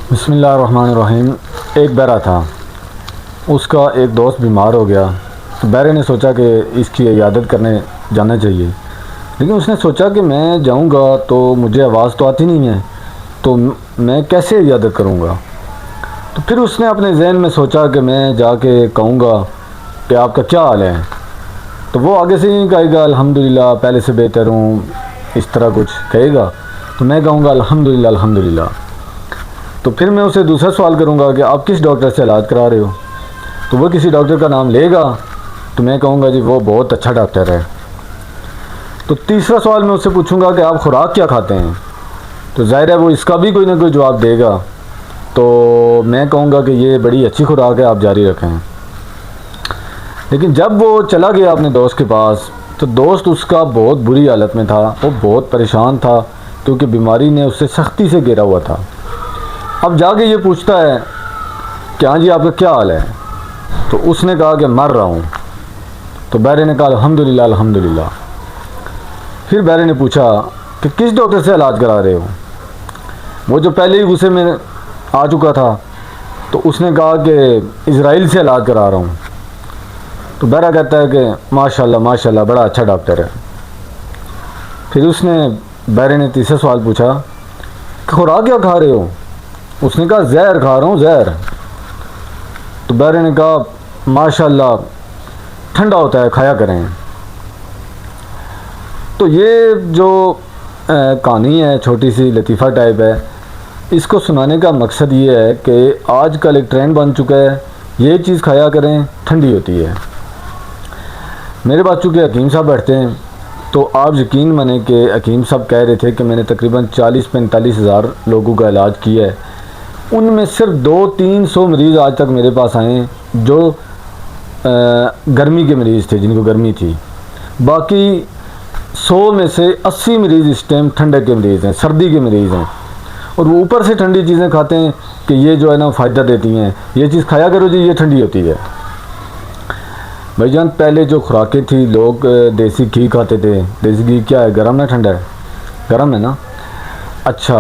बिस्मिल्लाहिर्रहमानिर्रहीम। एक बैरा था, उसका एक दोस्त बीमार हो गया तो बैरे ने सोचा कि इसकी इयादत करने जाना चाहिए। लेकिन उसने सोचा कि मैं जाऊंगा तो मुझे आवाज़ तो आती नहीं है, तो मैं कैसे इयादत करूंगा। तो फिर उसने अपने जहन में सोचा कि मैं जाके कहूँगा कि आपका क्या हाल है, तो वो आगे से ही कहेगा अल्हम्दुलिल्लाह, पहले से बेहतर हूँ, इस तरह कुछ कहेगा। तो मैं कहूँगा अल्हम्दुलिल्लाह अल्हम्दुलिल्लाह। तो फिर मैं उसे दूसरा सवाल करूँगा कि आप किस डॉक्टर से इलाज करा रहे हो, तो वो किसी डॉक्टर का नाम लेगा, तो मैं कहूँगा जी वो बहुत अच्छा डॉक्टर है। तो तीसरा सवाल मैं उससे पूछूंगा कि आप खुराक क्या खाते हैं, तो ज़ाहिर है वो इसका भी कोई ना कोई जवाब देगा। तो मैं कहूँगा कि ये बड़ी अच्छी खुराक है, आप जारी रखें। लेकिन जब वो चला गया अपने दोस्त के पास, तो दोस्त उसका बहुत बुरी हालत में था, वो बहुत परेशान था क्योंकि बीमारी ने उससे सख्ती से घेरा हुआ था। अब जाके ये पूछता है कि हाँ जी आपका क्या हाल है, तो उसने कहा कि मर रहा हूँ। तो बैरे ने कहा अल्हम्दुलिल्लाह अल्हम्दुलिल्लाह। फिर बैरे ने पूछा कि किस डॉक्टर से इलाज करा रहे हो। वो जो पहले ही गुस्से में आ चुका था, तो उसने कहा कि इज़राइल से इलाज करा रहा हूँ। तो बैरा कहता है कि माशाल्लाह माशाल्लाह, बड़ा अच्छा डॉक्टर है। फिर उसने बैरे ने तीसरा सवाल पूछा कि खुराक क्या खा रहे हो। उसने कहा जहर खा रहा हूँ, जहर। तो बैरे ने कहा माशाल्लाह, ठंडा होता है, खाया करें। तो ये जो कहानी है, छोटी सी लतीफ़ा टाइप है, इसको सुनाने का मकसद ये है कि आजकल एक ट्रेंड बन चुका है, ये चीज़ खाया करें, ठंडी होती है। मेरे पास चूँकि हकीम साहब बैठते हैं, तो आप यकीन माने कि हकीम साहब कह रहे थे कि मैंने तकरीबन 40-45 हज़ार लोगों का इलाज किया है। उनमें सिर्फ 200-300 मरीज़ आज तक मेरे पास आए जो गर्मी के मरीज़ थे, जिनको गर्मी थी। बाकी 100 में से 80 मरीज़ इस टाइम ठंडक के मरीज़ हैं, सर्दी के मरीज़ हैं। और वो ऊपर से ठंडी चीज़ें खाते हैं कि ये जो है ना फ़ायदा देती हैं, ये चीज़ खाया करो जी, ये ठंडी होती है। भाईजान पहले जो खुराकें थी, लोग देसी घी खाते थे। देसी घी क्या है, गर्म है ठंडा है? गर्म है ना। अच्छा,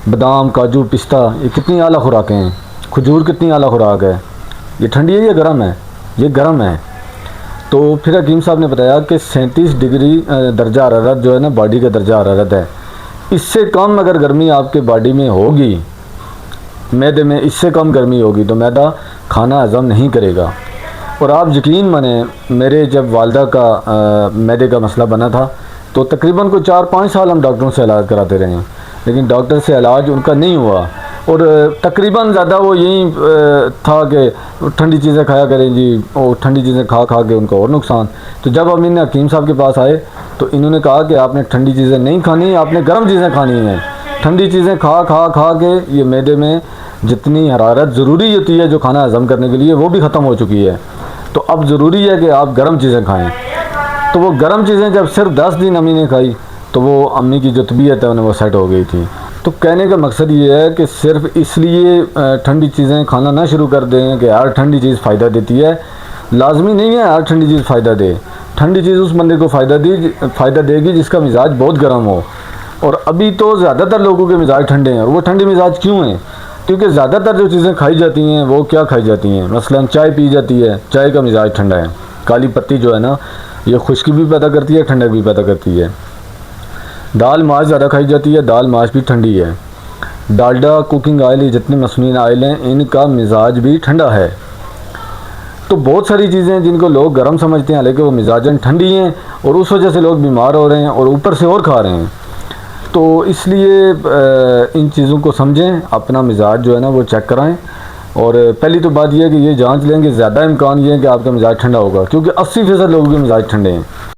बादाम, काजू, पिस्ता, ये कितनी आला खुराकें हैं। खजूर कितनी आला खुराक है। ये ठंडी है या गर्म है? ये गर्म है। तो फिर हकीम साहब ने बताया कि 37 डिग्री दर्जा हरारत जो है ना, बॉडी का दर्जा हरारत है। इससे कम अगर गर्मी आपके बॉडी में होगी, मैदे में इससे कम गर्मी होगी, तो मैदा खाना हज़म नहीं करेगा। और आप यकीन माने, मेरे जब वालदा का मैदे का मसला बना था, तो तकरीबन को 4-5 साल हम डॉक्टरों से इलाज कराते रहे हैं, लेकिन डॉक्टर से इलाज उनका नहीं हुआ। और तकरीबन ज़्यादा वो यही था कि ठंडी चीज़ें खाया करें जी, और ठंडी चीज़ें खा खा के उनको और नुकसान। तो जब हम इन्हें हकीम साहब के पास आए, तो इन्होंने कहा कि आपने ठंडी चीज़ें नहीं खानी, आपने गर्म चीज़ें खानी हैं। ठंडी चीज़ें खा खा खा के ये मैदे में जितनी हरारत ज़रूरी होती है जो खाना हज़म करने के लिए, वो भी ख़त्म हो चुकी है। तो अब ज़रूरी है कि आप गर्म चीज़ें खाएँ। तो वो गर्म चीज़ें जब सिर्फ 10 दिन अम्मी ने खाई, तो वो अम्मी की जो तबीयत है उन्हें वो सेट हो गई थी। तो कहने का मकसद ये है कि सिर्फ इसलिए ठंडी चीज़ें खाना ना शुरू कर दें कि हर ठंडी चीज़ फ़ायदा देती है। लाजमी नहीं है हर ठंडी चीज़ फ़ायदा दे। ठंडी चीज़ उस बंदे को फ़ायदा देगी जिसका मिजाज बहुत गर्म हो। और अभी तो ज़्यादातर लोगों के मिजाज ठंडे हैं। और वो ठंडे मिजाज क्यों हैं? क्योंकि ज़्यादातर जो चीज़ें खाई जाती हैं वो क्या खाई जाती हैं, मसलन चाय पी जाती है, चाय का मिजाज ठंडा है। काली पत्ती जो है ना, ये खुश्की भी पैदा करती है, ठंडक भी पैदा करती है। दाल माश ज़्यादा खाई जाती है, दाल माश भी ठंडी है। डालडा, कुकिंग ऑयल, ये जितने मसनूई ऑयल हैं, इनका मिजाज भी ठंडा है। तो बहुत सारी चीज़ें हैं जिनको लोग गर्म समझते हैं, लेकिन वो मिजाजन ठंडी हैं, और उस वजह से लोग बीमार हो रहे हैं और ऊपर से और खा रहे हैं। तो इसलिए इन चीज़ों को समझें, अपना मिजाज जो है ना वो चेक कराएं। और पहली तो बात यह है कि ये जांच लें कि ज़्यादा इम्कान ये है कि आपका मिजाज ठंडा होगा, क्योंकि 80% लोगों के मिजाज ठंडे हैं।